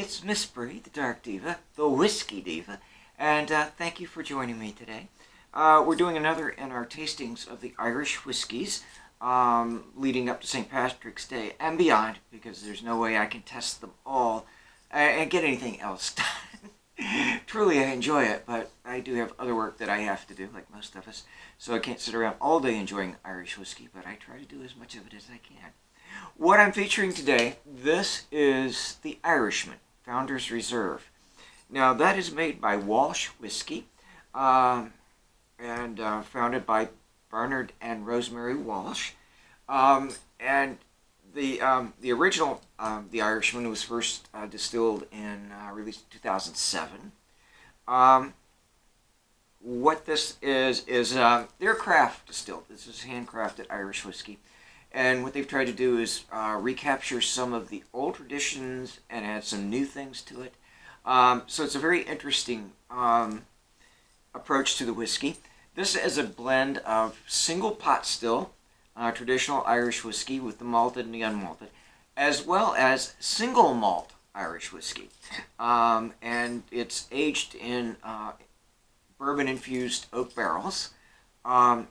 it's Miss Bree, the Dark Diva, the Whiskey Diva, and thank you for joining me today. We're doing another in our tastings of the Irish whiskies leading up to St. Patrick's Day and beyond, because there's no way I can test them all and get anything else done. Truly, I enjoy it, but I do have other work that I have to do, like most of us, so I can't sit around all day enjoying Irish whiskey, but I try to do as much of it as I can. What I'm featuring today, this is the Irishman, Founder's Reserve. Now, that is made by Walsh Whiskey, and founded by Bernard and Rosemary Walsh. And the original, the Irishman, was first distilled and released in 2007. What this is they're craft distilled. This is handcrafted Irish whiskey. And what they've tried to do is recapture some of the old traditions and add some new things to it. So it's a very interesting approach to the whiskey. This is a blend of single pot still, traditional Irish whiskey with the malted and the unmalted, as well as single malt Irish whiskey. And it's aged in bourbon-infused oak barrels,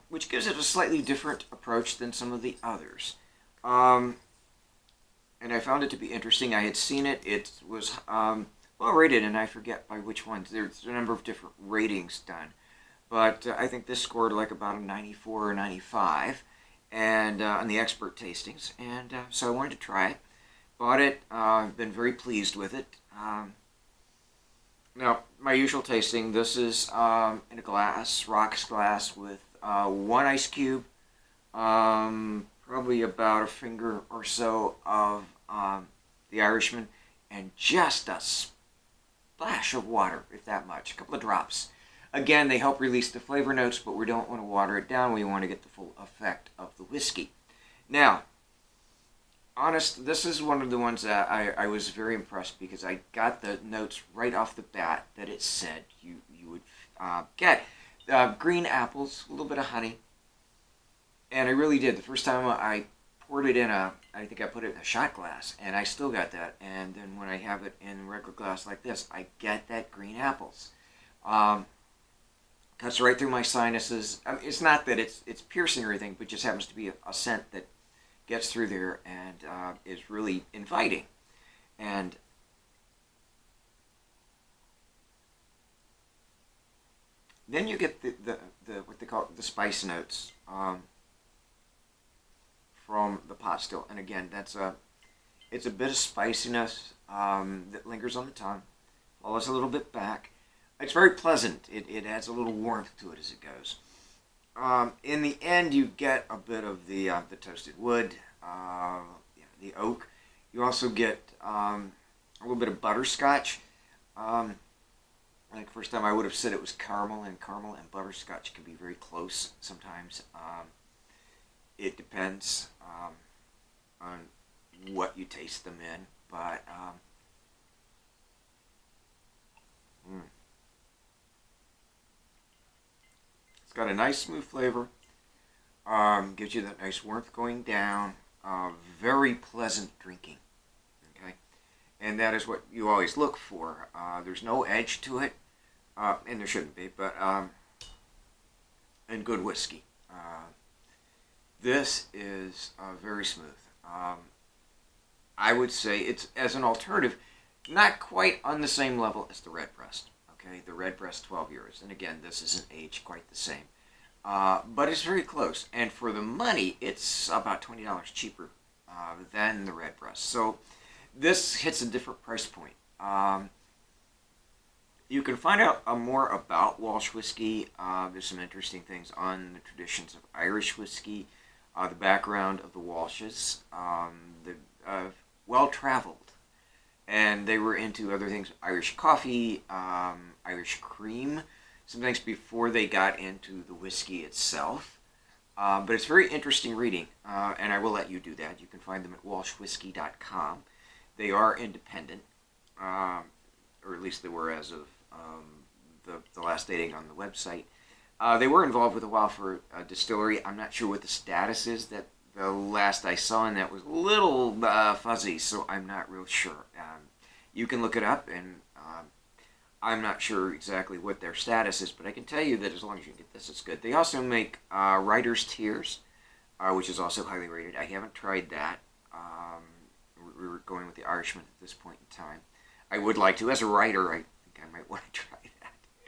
which gives it a slightly different approach than some of the others. And I found it to be interesting. I had seen it. It was well rated, and I forget by which ones. There's a number of different ratings done. But I think this scored like about a 94 or 95 and on the expert tastings. And so I wanted to try it. Bought it. Been very pleased with it. Now, my usual tasting, this is in a glass, rocks glass, with one ice cube, probably about a finger or so of the Irishman, and just a splash of water, if that much, a couple of drops. Again, they help release the flavor notes, but we don't want to water it down. We want to get the full effect of the whiskey. Now, honest, this is one of the ones that I was very impressed, because I got the notes right off the bat that it said you would get. Green apples, a little bit of honey, and I really did. The first time I poured it in I think I put it in a shot glass, and I still got that. And then when I have it in a regular glass like this, I get that green apples. Cuts right through my sinuses. I mean, it's not that it's piercing or anything, but just happens to be a scent that gets through there and is really inviting. And then you get the what they call the spice notes from the pot still. And again, it's a bit of spiciness that lingers on the tongue, follows a little bit back. It's very pleasant. It adds a little warmth to it as it goes. In the end, you get a bit of the toasted wood, the oak. You also get a little bit of butterscotch. I think first time I would have said it was caramel and butterscotch can be very close sometimes. It depends on what you taste them in, but it's got a nice smooth flavor. Gives you that nice warmth going down. Very pleasant drinking. Okay, and that is what you always look for. There's no edge to it, and there shouldn't be, but and good whiskey. This is very smooth. I would say it's, as an alternative, not quite on the same level as the Redbreast. Okay, the Redbreast 12 years, and again, this isn't aged quite the same. But it's very close, and for the money, it's about $20 cheaper than the Redbreast. So this hits a different price point. You can find out more about Walsh Whiskey. There's some interesting things on the traditions of Irish whiskey, the background of the Walshes, well-traveled. And they were into other things, Irish coffee, Irish cream, some things before they got into the whiskey itself. But it's very interesting reading, and I will let you do that. You can find them at walshwhiskey.com. They are independent, or at least they were as of the last dating on the website. They were involved with a while for a distillery. I'm not sure what the status is. That the last I saw in that was a little fuzzy, so I'm not real sure. You can look it up, and I'm not sure exactly what their status is, but I can tell you that as long as you get this, it's good. They also make Writer's Tears, which is also highly rated. I haven't tried that. We were going with the Irishman at this point in time. I would like to. As a writer, I think I might want to try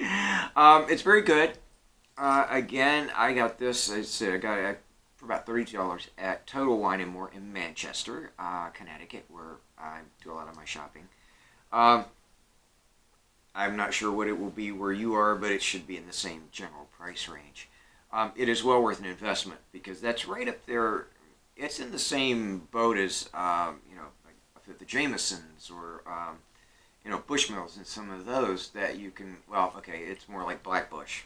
that. It's very good. Again, I got this. I said I got it for about $32 at Total Wine and More in Manchester, Connecticut, where I do a lot of my shopping. I'm not sure what it will be where you are, but it should be in the same general price range. It is well worth an investment because that's right up there. It's in the same boat as like the Jamesons or Bushmills and some of those that you can. Well, okay, it's more like Blackbush,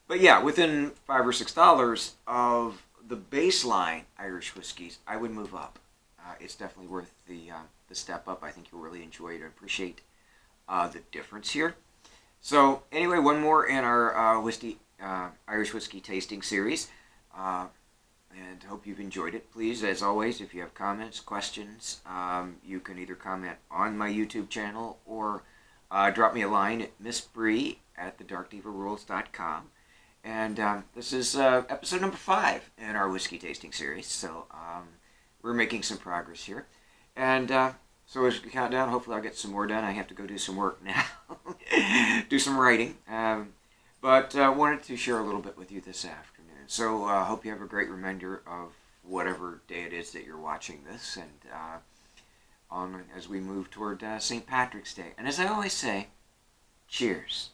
but yeah, within $5 or $6 of the baseline Irish whiskeys, I would move up. It's definitely worth the step up. I think you'll really enjoy it and appreciate the difference here. So anyway, one more in our Irish whiskey tasting series, and hope you've enjoyed it. Please, as always, if you have comments, questions, you can either comment on my YouTube channel or drop me a line at missbree@thedarkdivarules.com. And this is episode number 5 in our whiskey tasting series, so we're making some progress here. And so as we count down, hopefully I'll get some more done. I have to go do some work now, do some writing. But wanted to share a little bit with you this afternoon. So hope you have a great remainder of whatever day it is that you're watching this, and on as we move toward St. Patrick's Day. And as I always say, cheers.